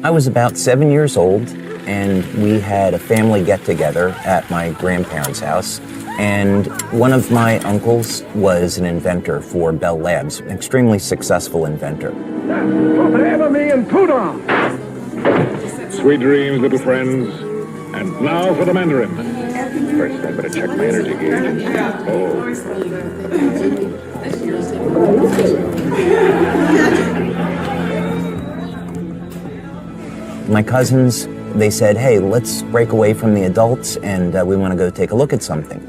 I was about 7 years old, and we had a family get-together at my grandparents' house. And one of my uncles was an inventor for Bell Labs, an extremely successful inventor. Sweet dreams, little friends. And now for the Mandarin. First, I better check my energy gauge. My cousins, they said, hey, let's break away from the adults and we want to go take a look at something.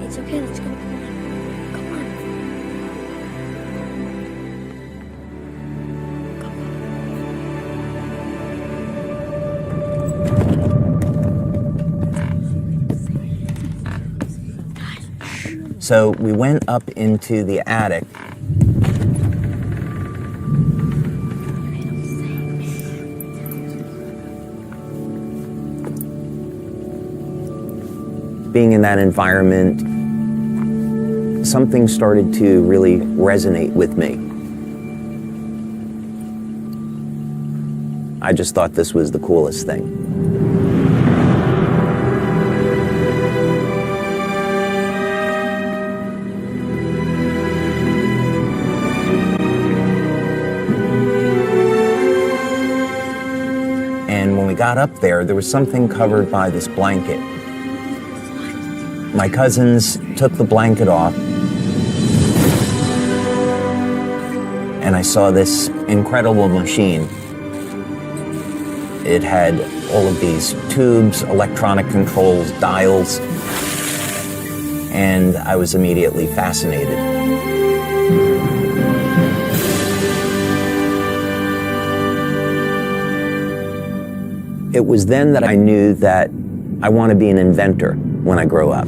It's okay, let's go. Come on. So we went up into the attic. Being in that environment, something started to really resonate with me. I just thought this was the coolest thing. And when we got up there was something covered by this blanket. My cousins took the blanket off, and I saw this incredible machine. It had all of these tubes, electronic controls, dials, and I was immediately fascinated. It was then that I knew that I want to be an inventor when I grow up.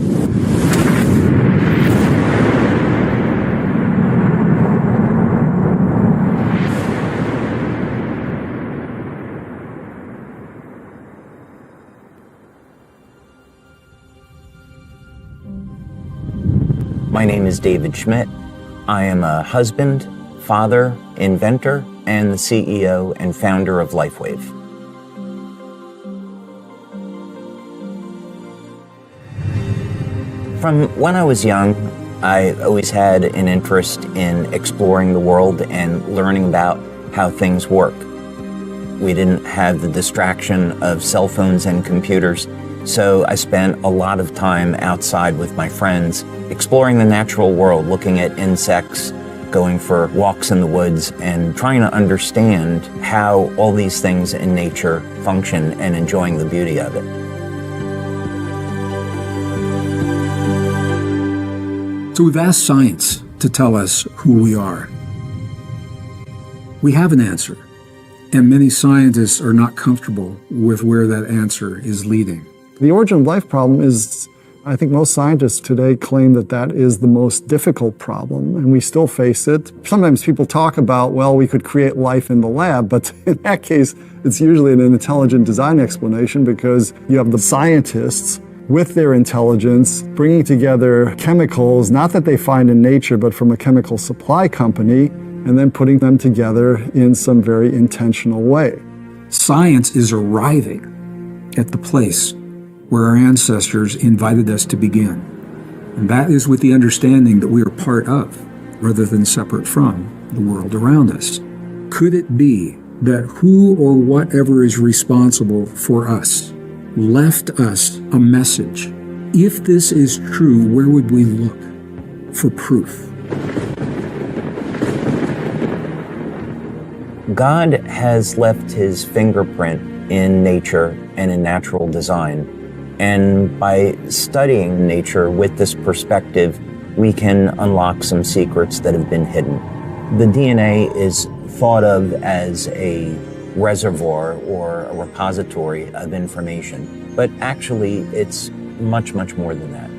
My name is David Schmidt. I am a husband, father, inventor, and the CEO and founder of LifeWave. From when I was young, I always had an interest in exploring the world and learning about how things work. We didn't have the distraction of cell phones and computers, so I spent a lot of time outside with my friends, exploring the natural world, looking at insects, going for walks in the woods, and trying to understand how all these things in nature function and enjoying the beauty of it. So we've asked science to tell us who we are. We have an answer, and many scientists are not comfortable with where that answer is leading. The origin of life problem is, I think most scientists today claim that that is the most difficult problem, and we still face it. Sometimes people talk about, well, we could create life in the lab, but in that case, it's usually an intelligent design explanation because you have the scientists with their intelligence, bringing together chemicals, not that they find in nature, but from a chemical supply company, and then putting them together in some very intentional way. Science is arriving at the place where our ancestors invited us to begin. And that is with the understanding that we are part of, rather than separate from, the world around us. Could it be that who or whatever is responsible for us left us a message? If this is true, where would we look for proof? God has left his fingerprint in nature and in natural design. And by studying nature with this perspective, we can unlock some secrets that have been hidden. The DNA is thought of as a reservoir or a repository of information, but actually it's much, much more than that.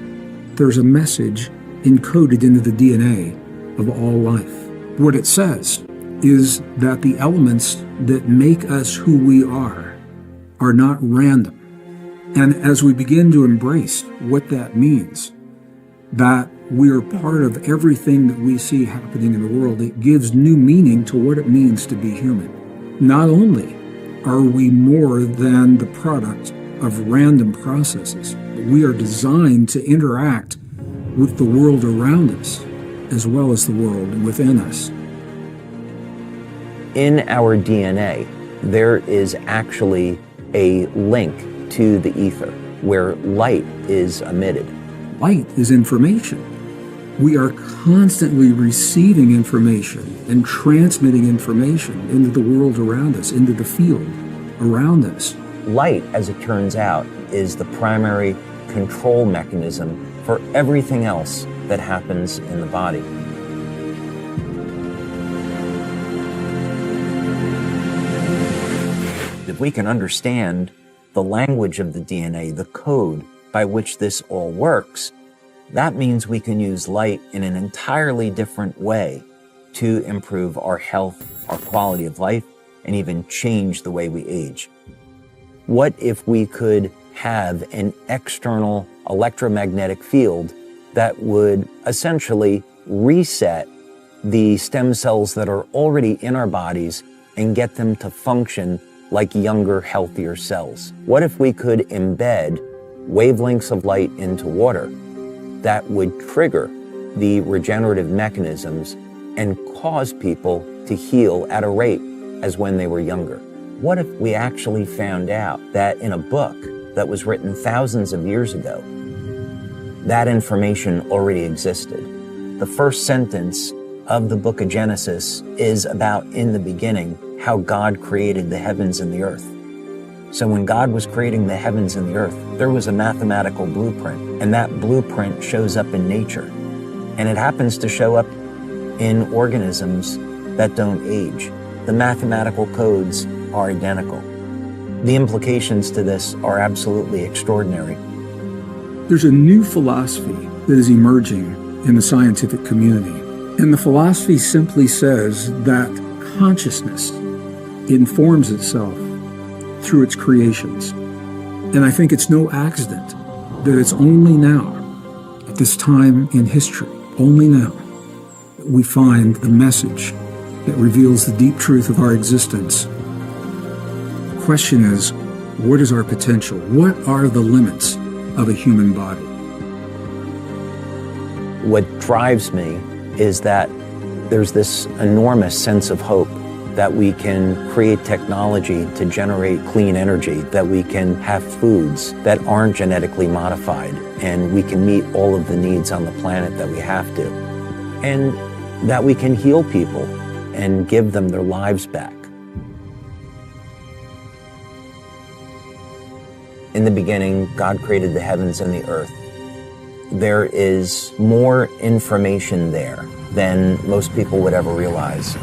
there's a message encoded into the DNA of all life. What it says is that the elements that make us who we are not random. And as we begin to embrace what that means, that we are part of everything that we see happening in the world, it gives new meaning to what it means to be human. Not only are we more than the product of random processes, but we are designed to interact with the world around us as well as the world within us. In our DNA, there is actually a link to the ether where light is emitted. Light is information. We are constantly receiving information and transmitting information into the world around us, into the field around us. Light, as it turns out, is the primary control mechanism for everything else that happens in the body. If we can understand the language of the DNA, the code by which this all works, that means we can use light in an entirely different way to improve our health, our quality of life, and even change the way we age. What if we could have an external electromagnetic field that would essentially reset the stem cells that are already in our bodies and get them to function like younger, healthier cells? What if we could embed wavelengths of light into water that would trigger the regenerative mechanisms and cause people to heal at a rate as when they were younger? What if we actually found out that in a book that was written thousands of years ago, that information already existed? The first sentence of the book of Genesis is about, in the beginning, how God created the heavens and the earth. So when God was creating the heavens and the earth, there was a mathematical blueprint, and that blueprint shows up in nature. And it happens to show up in organisms that don't age. The mathematical codes are identical. The implications to this are absolutely extraordinary. There's a new philosophy that is emerging in the scientific community. And the philosophy simply says that consciousness informs itself through its creations. And I think it's no accident that it's only now, at this time in history, only now, that we find the message that reveals the deep truth of our existence. The question is, what is our potential? What are the limits of a human body? What drives me is that there's this enormous sense of hope that we can create technology to generate clean energy, that we can have foods that aren't genetically modified, and we can meet all of the needs on the planet that we have to, and that we can heal people and give them their lives back. In the beginning, God created the heavens and the earth. There is more information there than most people would ever realize.